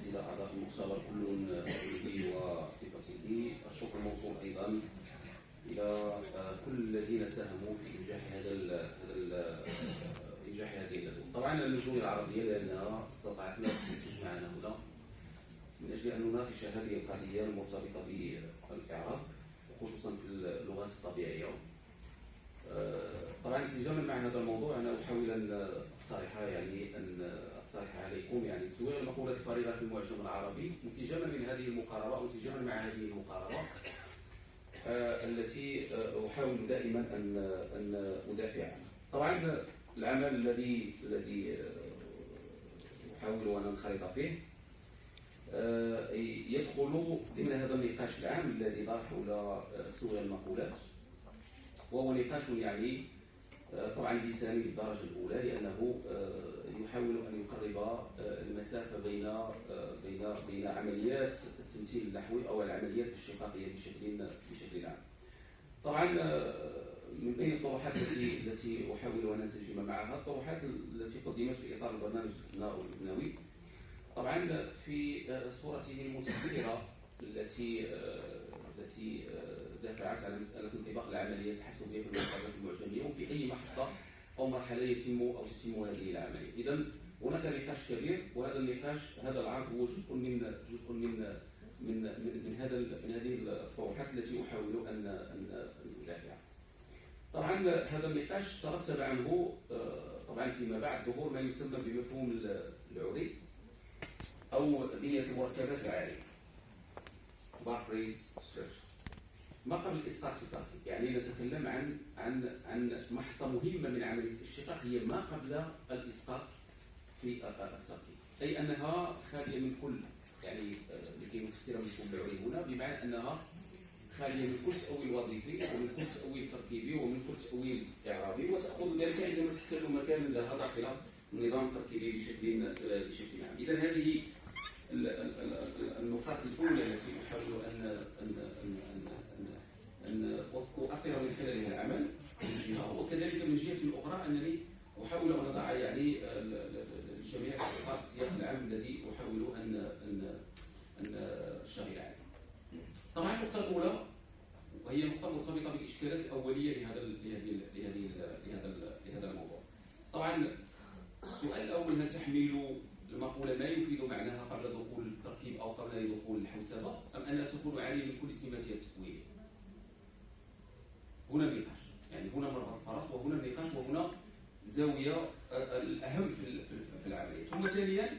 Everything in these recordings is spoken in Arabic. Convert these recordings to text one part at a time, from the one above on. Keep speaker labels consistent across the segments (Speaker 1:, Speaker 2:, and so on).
Speaker 1: الأساتذة أعضاء المؤتمر كل به وصفته. الشكر موصول أيضا إلى كل الذين ساهموا في إنجاح إنجاح هذه الندوة. طبعا الجمهورية العربية لأنها استطاعت أن تجمعنا هنا من أجل أن نناقش هذه القضية المرتبطة بالإعراب وخصوصا في اللغات الطبيعية. طبعا استجابة مع هذا الموضوع أنا أحاول أن أقترح عليكم تسويق المقولات الفارغة في المعجم العربي انسجاما من هذه المقاربة أو انسجاما مع هذه المقاربة التي أحاول دائما أن أدافع عنها. طبعا العمل الذي أحاول أن أنخرط فيه يدخل ضمن هذا النقاش العام الذي دار حول تسويق المقولات، وهو نقاش طبعا لساني بالدرجة الأولى، لأنه يحاول أن يقرب المسافة بين عمليات التمثيل النحوي أو العمليات الشقاقية بشكل عام. طبعا من بين الطروحات التي أحاول أن أنسجم معها الطروحات التي قدمت في إطار البرنامج الابنوي، طبعا في صورته المتكررة التي دافعت على مسألة انطباق العمليات الحاسوبية في المقابلات المعجمية وفي أي محطة أو مرحلة تتم هذه العملية. إذا هناك نقاش كبير، وهذا النقاش هذا العرض هو جزء من هذه الطروحات التي أحاول أن أدافع. طبعا هذا النقاش ترتب عنه طبعا فيما بعد ظهور ما يسمى بمفهوم العري أو بنية المركبات العارية بارفريز ستراكشر. ما قبل الإسقاط في التركيب، نتكلم عن محطة مهمة من عملية الاشتقاق هي ما قبل الإسقاط في التركيب، أي أنها خالية من كل لكي نفسر مفهوم العري هنا بمعنى أنها خالية من كل تأويل وظيفي ومن كل تأويل تركيبي ومن كل تأويل إعرابي، وتأخذ ذلك عندما تحتل مكانا لها داخل النظام التركيبي بشكل عام. إذا هذه النقاط الأولى التي أحاول أن أؤثر من خلالها العمل من جهة، وكذلك من جهة أخرى أنني أحاول أن أضع الجميع في إطار السياق العام الذي أحاول أن أشتغل عليه. طبعا النقطة الأولى وهي نقطة مرتبطة بالإشكالات الأولية لهذا الموضوع. طبعا السؤال الأول: هل تحمل المقولة ما يفيد معناها قبل دخول التركيب أو قبل دخول الحوسبة، أم أنها تكون عالية من كل سماتها التأويلية؟ هنا النقاش، هنا مربط الفرس، وهنا النقاش، وهنا زاوية الأهم في العملية. ثم ثانيا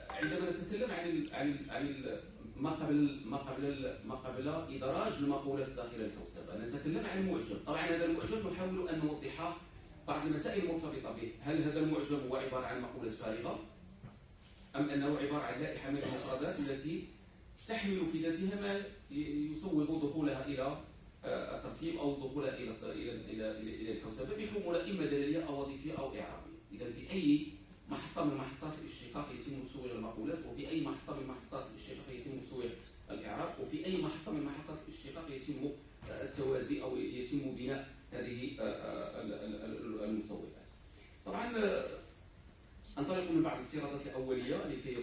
Speaker 1: عندما نتكلم عن ما قبل إدراج المقولات داخل الحوسبة نتكلم عن المعجم. طبعا هذا المعجم نحاول أن نوضح بعض المسائل المرتبطة به. هل هذا المعجم هو عبارة عن مقولات فارغة، أم أنه عبارة عن لائحة من المفردات التي تحمل في ذاتها ما يسوغ دخولها إلى التركيب أو دخولها إلى الحوسبة بحمولة إما دلالية أو وظيفية أو إعرابية. إذا في أي محطة من محطات الاشتقاق يتم تسويق المقولات، وفي أي محطة من محطات الاشتقاق يتم تسويق الإعراب، وفي أي محطة من محطات الاشتقاق يتم التوازي أو يتم بناء هذه المسوغات. طبعا انطلق من بعض الافتراضات الأولية لكي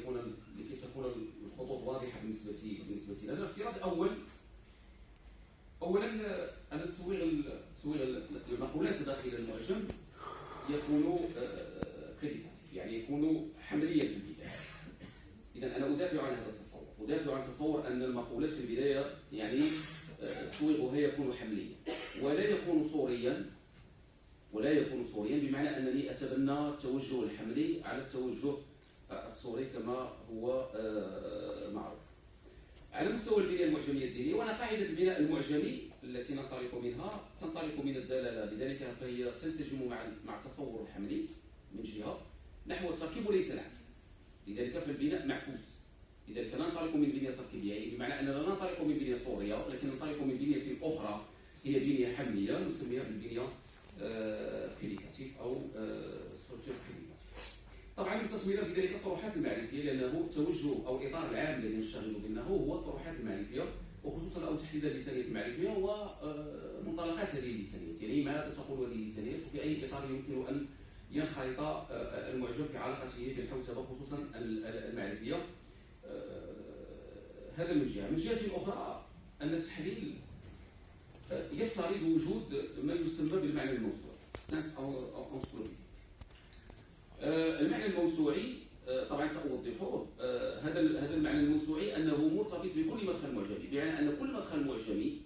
Speaker 1: تكون الخطوط واضحة بالنسبة لنا. الافتراض الأول: أولا أن تسويق المقولات داخل المعجم يكون بريديكاتيف، يكون حمليا في البداية. إذا أنا أدافع عن هذا التصور، أدافع عن تصور أن المقولات في البداية تسويقها يكون حمليا ولا يكون صوريا بمعنى أنني أتبنى التوجه الحملي على التوجه الصوري كما هو معروف. على مستوى البنية المعجمية الذهنية، وأنا قاعدة البناء المعجمي التي ننطلق منها تنطلق من الدلالة، لذلك فهي تنسجم مع التصور الحملي من جهة نحو التركيب وليس العكس. لذلك فالبناء معكوس. لذلك لا ننطلق من بنية تركيبية، بمعنى أننا لا ننطلق من بنية صورية، ولكن ننطلق من بنية أخرى هي بنية حملية نسميها بالبنية بريديكاتيف أو ستركتشر بريديكاتيف. طبعا مستثمرا في ذلك الطروحات المعرفية، لأنه التوجه أو الإطار العام الذي نشتغل به هو الطروحات المعرفية، وخصوصا أو تحديد اللسانية المعرفية ومنطلقات هذه اللسانية، ماذا تقول هذه اللسانية وفي أي إطار يمكن أن ينخرط المعجم في علاقته بالحوسبة، خصوصا هذا من جهة. من جهة أخرى أن التحليل يفترض وجود ما يسمى بالمعنى الموسوعي سنس أنسكلوبيديك. المعنى الموسوعي طبعا سأوضحه. هذا المعنى الموسوعي أنه مرتبط بكل مدخل معجمي، بمعنى أن كل مدخل معجمي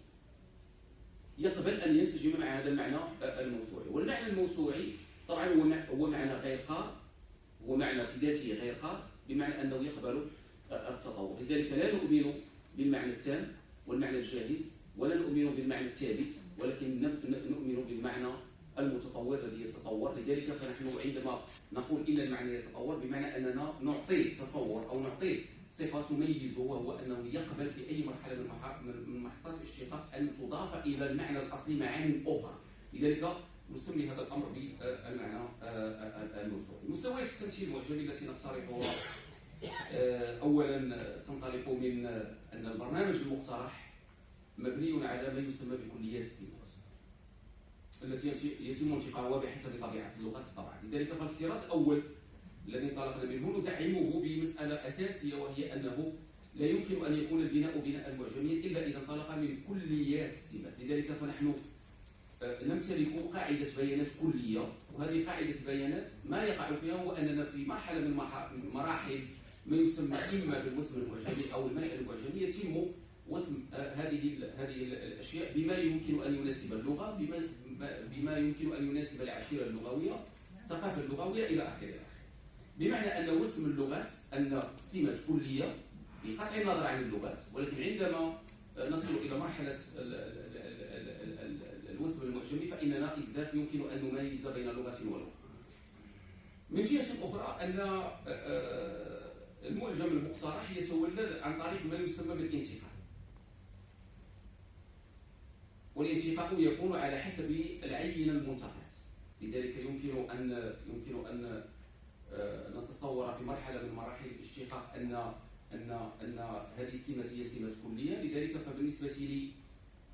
Speaker 1: يقبل أن ينسجم مع هذا المعنى الموسوعي. والمعنى الموسوعي طبعا هو معنى غير قار، هو معنى في ذاته غير قار، بمعنى أنه يقبل التطور. لذلك لا نؤمن بالمعنى التام والمعنى الجاهز، ولا نؤمن بالمعنى الثابت، ولكن نؤمن بالمعنى المتطور الذي يتطور. لذلك فنحن عندما نقول إن المعنى يتطور بمعنى أننا نعطيه تصور أو نعطيه صفة تميزه، وهو أنه يقبل في أي مرحلة من محطات الاشتقاق أن تضاف إلى المعنى الأصلي معاني أخرى. لذلك نسمي هذا الأمر بالمعنى الموسوعي. مستويات التمثيل المعجمي التي نقترحها أولا تنطلق من أن البرنامج المقترح مبني على ما يسمى بكليات السمات التي يتم انتقاؤها بحسب طبيعة اللغات طبعا. لذلك فالافتراض الأول الذي انطلقنا منه ندعمه بمسألة أساسية، وهي أنه لا يمكن أن يكون البناء بناء معجميا إلا إذا انطلق من كليات السمات. لذلك فنحن نمتلك قاعدة بيانات كلية، وهذه قاعدة البيانات ما يقع فيها هو أننا في مرحلة من مراحل ما يسمى إما بالوسم المعجمي أو الملء المعجمي يتم وسم هذه الأشياء بما يمكن أن يناسب اللغة، بما يمكن أن يناسب العشيرة اللغوية، الثقافة اللغوية إلى آخره. بمعنى أن وسم اللغات أن سمات كلية بقطع النظر عن اللغات، ولكن عندما نصل إلى مرحلة الوسم المعجمي فإننا إذ ذاك يمكن أن نميز بين لغة ولغة. من جهة أخرى أن المعجم المقترح يتولد عن طريق ما يسمى بالانتقاء، والانتقاء يكون على حسب العينة المنتقاة. لذلك يمكن أن نتصور في مرحلة من مراحل الاشتقاق أن هذه السمات هي سمات كلية. لذلك فبالنسبة لي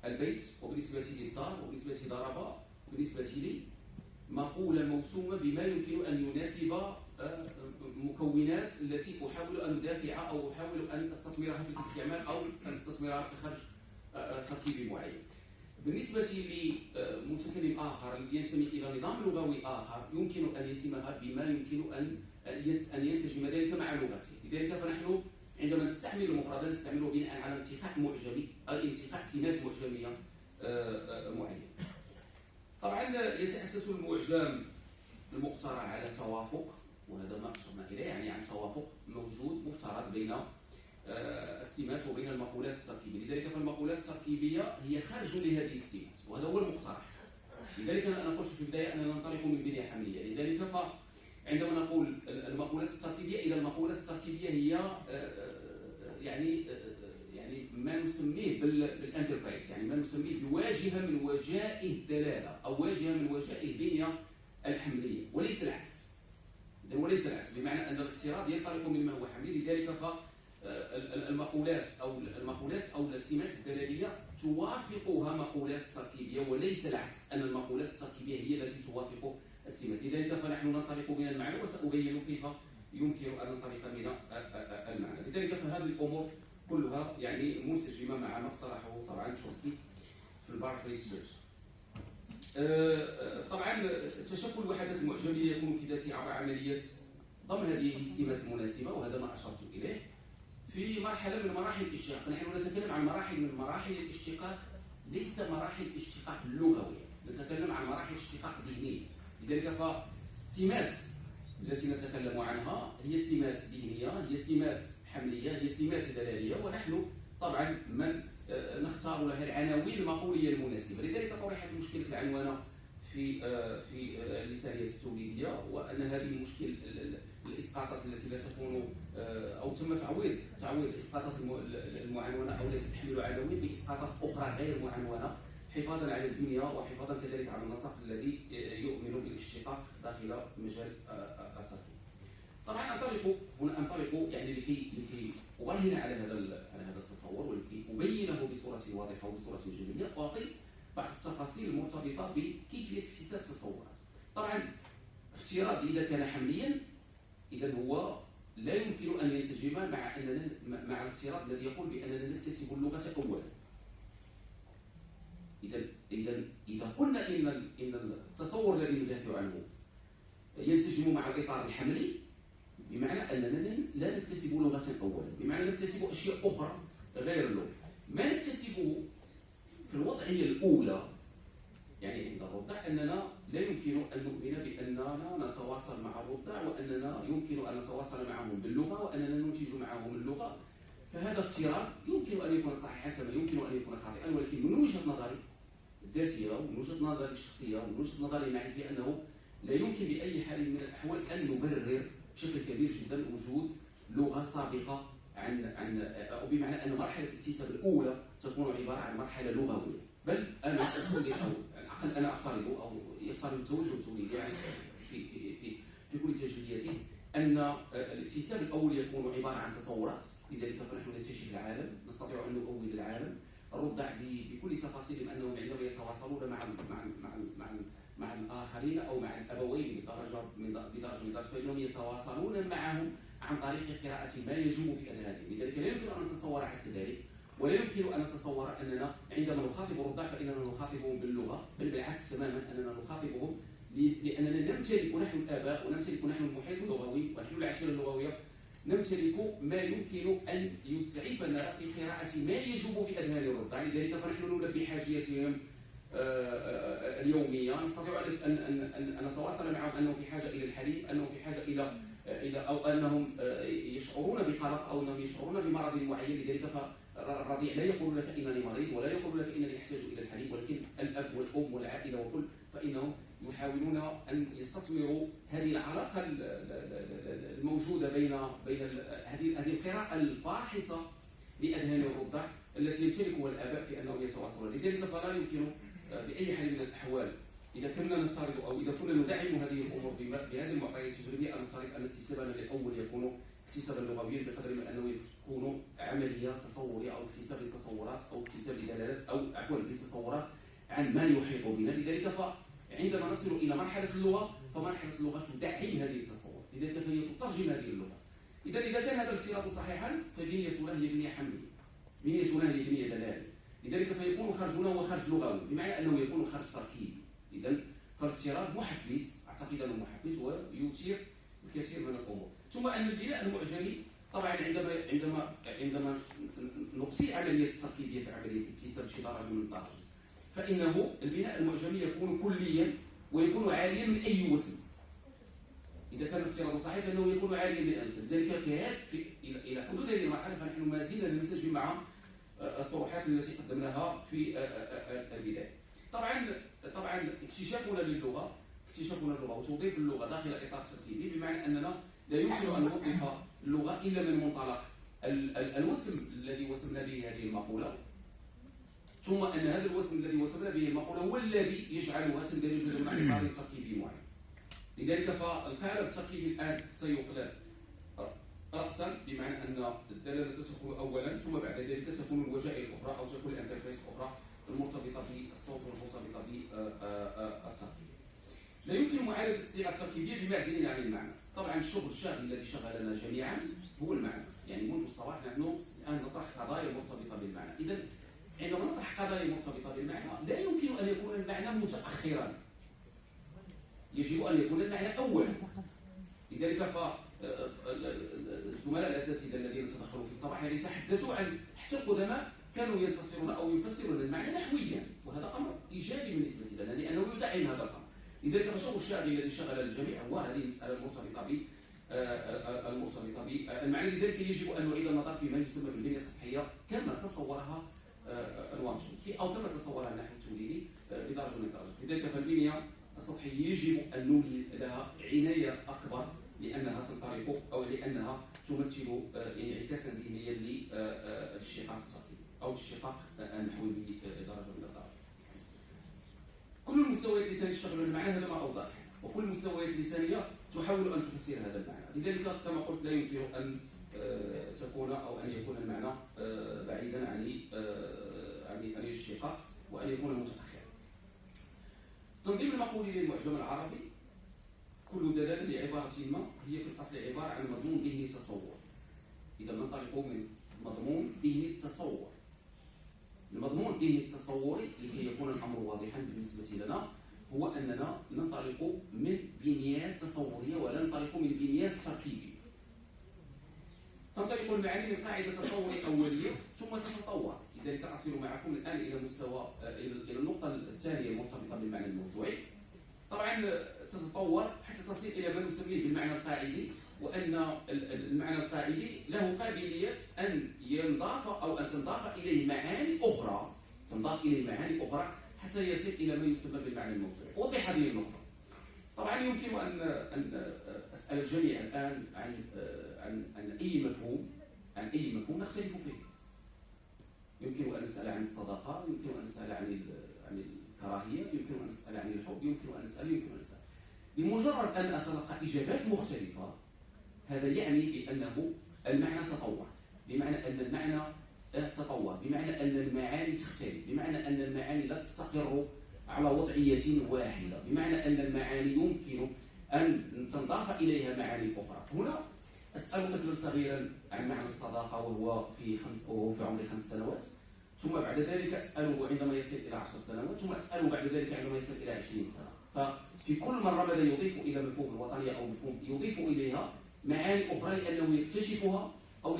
Speaker 1: البيت، وبالنسبة لي الدار، وبالنسبة لي ضرب، وبالنسبة لي مقولة موسومة بما يمكن أن يناسب مكونات التي أحاول أن أدافع أو أحاول أن أستثمرها في الاستعمال أو أن أستثمرها في خرج تركيبي معين. بالنسبة لمتكلم آخر ينتمي إلى نظام لغوي آخر يمكن أن يسمها بما يمكن أن ينسجم ذلك مع لغته. لذلك فنحن عندما نستعمل المفردات نستعمله بناء على انتقاء معجمي، أي انتقاء سمات معجمية معينة. طبعا يتأسس المعجم المقترح على توافق، وهذا ما أشرنا إليه، يعني عن توافق موجود مفترض بين السمات وبين المقولات التركيبية. لذلك فالمقولات التركيبية هي خارج لهذه السمات، وهذا هو المقترح. لذلك أنا قلت في البداية أننا ننطلق من بنية حملية. لذلك فعندما نقول المقولات التركيبية، إذا المقولات التركيبية هي يعني ما نسميه بالانترفيس، يعني ما نسميه بواجهة من وجائه الدلالة أو واجهة من وجائه البنية الحملية، وليس العكس. بمعنى أن الافتراض ينطلق مما هو حملي. لذلك المقولات أو السمات الدلالية توافقها مقولات تركيبية، وليس العكس، أن المقولات التركيبية هي التي توافق السمات. لذلك فنحن ننطلق من المعنى، وسأبين كيف يمكن أن ننطلق من المعنى. لذلك فهذه الأمور كلها يعني منسجمة مع ما اقترحه طبعا تشومسكي في البارفريز سيرش. طبعا تشكل الوحدات المعجمية يكون في ذاته عبر عملية ضم هذه السمات المناسبة، وهذا ما أشرت إليه. في مرحلة من مراحل الاشتقاق، نحن نتكلم عن مراحل من مراحل الاشتقاق، ليس مراحل الاشتقاق اللغوية، نتكلم عن مراحل اشتقاق ذهنية. لذلك فالسمات التي نتكلم عنها هي سمات ذهنية، هي سمات حملية، هي سمات دلالية، ونحن طبعا من نختار لها العناوين المقولية المناسبة. لذلك طرحت مشكلة العنوانة في اللسانية التوليدية، وأن هذه المشكل الإسقاطات التي لا تكون أو تم تعويض إسقاطات المعنونة أو التي تحمل عناوين بإسقاطات أخرى غير معنونة، حفاظا على البنية وحفاظا كذلك على النسق الذي يؤمن بالاشتقاق داخل مجال التركيب. طبعا أنطلق يعني لكي أبرهن على هذا التصور، ولكي أبينه بصورة واضحة وبصورة جميلة، أعطي بعض التفاصيل المرتبطة بكيفية اكتساب التصورات. طبعا افتراض إذا كان حمليا إذا هو لا يمكن أن ينسجم مع الافتراض الذي يقول بأننا نكتسب اللغة أولا. إذا قلنا إن التصور الذي ندافع عنه ينسجم مع الإطار الحملي، بمعنى أننا لا نكتسب لغة أولا، بمعنى نكتسب أشياء أخرى غير اللغة. ما نكتسبه في الوضعية الأولى يعني عند الرضع أننا لا يمكن أن نؤمن بأننا نتواصل مع الرضع وأننا يمكن أن نتواصل معهم باللغة وأننا ننتج معهم اللغة. فهذا افتراض يمكن أن يكون صحيحا كما يمكن أن يكون خاطئا، ولكن من وجهة نظري الذاتية ومن وجهة نظري الشخصية ومن وجهة نظري المعرفية أنه لا يمكن بأي حال من الأحوال أن نبرر بشكل كبير جدا وجود لغة سابقة أو بمعنى أن مرحلة الاكتساب الأولى تكون عبارة عن مرحلة لغوية. بل أنا أصلي أو العقل أنا أفترض أو يفترض التوجه التوليدي يعني في كل تجلياته أن الاكتساب الأول يكون عبارة عن تصورات. لذلك فنحن نكتشف العالم، نستطيع أن نؤول العالم. الرضع بكل تفاصيلهم أنهم عندما يتواصلون مع الآخرين أو مع الأبوين بدرجة من درجة فإنهم يتواصلون معهم عن طريق قراءة ما يجوب في أذهانهم. لذلك لا يمكن أن نتصور عكس ذلك، ولا يمكن أن نتصور أننا عندما نخاطب الرضع فإننا نخاطبهم باللغة، بل بالعكس تماما أننا نخاطبهم لأننا نمتلك نحن الآباء ونمتلك نحن المحيط اللغوي ونحن العشيرة اللغوية، نمتلك ما يمكن أن يسعفنا في قراءة ما يجوب في أذهان الرضع. لذلك فنحن نلبي حاجياتهم اليومية، نستطيع أن نتواصل معهم أنهم في حاجة إلى الحليب، أنهم في حاجة إلى أو أنهم يشعرون بقلق أو أنهم يشعرون بمرض معين. لذلك فالرضيع لا يقول لك إنني مريض ولا يقول لك إنني أحتاج إلى الحليب، ولكن الأب والأم والعائلة والكل فإنهم يحاولون أن يستثمروا هذه العلاقة الموجودة بين هذه القراءة الفاحصة لأذهان الرضع التي يمتلكها الآباء في أنهم يتواصلون. لذلك فلا يمكن بأي حال من الأحوال إذا كنا نفترض أو إذا كنا ندعم هذه الأمور بهذه المعطيات التجريبية أن نفترض أن اكتسابنا الأول يكون اكتسابا لغويا بقدر ما أنه يكون عملية تصورية أو اكتساب لتصورات أو اكتساب لدلالات أو عفوا لتصورات عن ما يحيط بنا. لذلك فعندما نصل إلى مرحلة اللغة فمرحلة اللغة تدعم هذه التصورات، لذلك فهي تترجم هذه اللغة. إذا كان هذا الافتراض صحيحا فبنيتنا هي بنية حملية، بنيتنا هي بنية دلالة. لذلك فيكون خرجنا هو خرج لغوي بمعنى أنه يكون خرج تركيبي. إذا فالافتراض محفز، أعتقد أنه محفز ويثير الكثير من الأمور. ثم أن البناء المعجمي طبعا عندما نقصي عملية التركيبية في عملية الاكتساب شي درجة من الدرجات فإنه البناء المعجمي يكون كليا ويكون عاليا من أي وسم. إذا كان الافتراض صحيح فإنه يكون عاليا من أي وسم. لذلك إلى حدود هذه المرحلة فنحن ما زلنا ننسجم مع الطروحات التي قدمناها في البداية. طبعا اكتشافنا للغة وتوظيف اللغة داخل إطار تركيبي بمعنى أننا لا يمكن أن نوظف اللغة إلا من منطلق الوسم الذي وصفنا به هذه المقولة، ثم أن هذا الوسم الذي وصفنا به المقولة هو الذي يجعلها تندرج ضمن إطار تركيبي معين. لذلك فالقالب التركيبي الآن سيقلب رأسا بمعنى أن الدلالة ستكون أولا ثم بعد ذلك تكون الوجائل الأخرى أو تكون الانترفيس الأخرى المرتبطة بالصوت والمرتبطة بالتركيب. لا يمكن معالجة الصيغة التركيبية بمعزل عن المعنى. طبعا الشغل الشاغل الذي شغلنا جميعا هو المعنى، يعني منذ الصباح نحن الآن نطرح قضايا مرتبطة بالمعنى. إذا عندما نطرح قضايا مرتبطة بالمعنى لا يمكن أن يكون المعنى متأخرا، يجب أن يكون المعنى أولا. لذلك الزملاء الأساتذة الذين تدخلوا في الصباح يعني تحدثوا عن حتى القدماء كانوا ينتصرون أو يفسرون المعنى نحويا، وهذا أمر إيجابي بالنسبة لنا لأنه يدعم هذا الأمر. لذلك الشغل الشاغل الذي شغل الجميع هو هذه المسألة المرتبطة بالمعنى. لذلك يجب أن نعيد النظر في ما يسمى بالبنية السطحية كما تصورها أنوار شومسكي أو كما تصورها النحو التوليدي بدرجة من الدرجات. لذلك فالبنية السطحية يجب أن نولي لها عناية أكبر لأنها تنطلق أو لأنها تمثل انعكاسا ذهنيا للشقاق التركيبي أو الشقاق النحوي بدرجة من الدرجات. كل المستويات اللسانية تشتغل المعنى، هذا ما أوضح، وكل المستويات اللسانية تحاول أن تفسر هذا المعنى. لذلك كما قلت لا يمكن أن تكون أو أن يكون المعنى بعيدا عن الشقاق وأن يكون متأخرا. تنظيم المقولي للمعجم العربي كل دلالة بعبارة ما هي في الأصل عبارة عن مضمون ذهني تصور. إذا ننطلق من مضمون ذهني التصور، المضمون الذهني التصوري لكي يكون الأمر واضحا بالنسبة لنا هو أننا ننطلق من بنيات تصورية ولا ننطلق من بنيات تركيبية. تنطلق المعاني من قاعدة تصورية أولية ثم تتطور. لذلك أصل معكم الآن إلى مستوى إلى النقطة الثانية المرتبطة بالمعنى الموسوعي. طبعا تتطور حتى تصل إلى ما نسميه بالمعنى القاعدي، وأن المعنى القاعدي له قابلية أن ينضاف أو أن تنضاف إليه معاني أخرى، حتى يصل إلى ما يسمى بالمعنى الموسوعي. أوضح هذه النقطة. طبعا يمكن أن أسأل الجميع الآن عن أي مفهوم نختلف فيه. يمكن أن نسأل عن الصداقة، يمكن أن نسأل عن الكراهية، يمكن أن نسأل عن الحب، يمكن أن نسأل. بمجرد أن أتلقى إجابات مختلفة هذا يعني بأنه المعنى تطور، بمعنى أن المعنى تطور، بمعنى أن المعاني تختلف، بمعنى أن المعاني لا تستقر على وضعية واحدة، بمعنى أن المعاني يمكن أن تنضاف إليها معاني أخرى. هنا أسأل طفلا صغيرا عن معنى الصداقة وهو في عمر 5 سنوات، ثم بعد ذلك أسأله عندما يصل إلى 10 سنوات، ثم أسأله بعد ذلك عندما يصل إلى 20 سنة. ففي كل مرة ماذا يضيف إلى مفهوم الوطنية أو مفهوم يضيف إليها معاني أخرى لأنه يكتشفها أو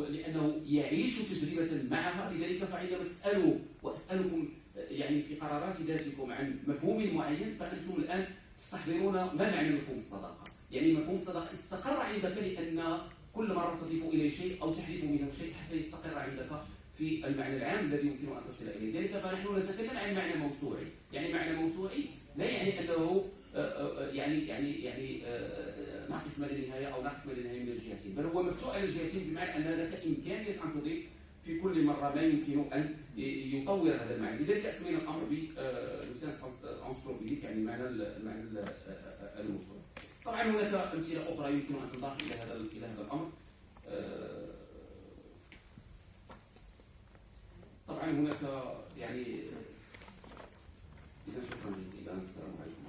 Speaker 1: لأنه يعيش تجربة معها. لذلك فعندما تسألوا وأسألكم يعني في قرارات ذاتكم عن مفهوم معين فأنتم الآن تستحضرون ما معنى مفهوم الصداقة. يعني مفهوم الصداقة استقر عندك لأن كل مرة تضيف إليه شيء أو تحذف منه شيء حتى يستقر عندك في المعنى العام الذي يمكن أن تصل إليه. لذلك فنحن نتكلم عن معنى موسوعي. يعني معنى موسوعي لا يعني أنه ناقص ما لا نهاية أو ناقص ما لا نهاية من الجهتين، بل هو مفتوح على الجهتين، بمعنى أن لك إمكانية أن تضيف في كل مرة ما يمكن أن يطور هذا المعنى. لذلك أسمينا الأمر بالسنس أنثروبيديك، يعني المعنى الموسوعي. طبعا هناك أمثلة أخرى يمكن أن تضاف إلى هذا الأمر. طبعا هناك يعني إذا شكرا جزيلا، السلام عليكم.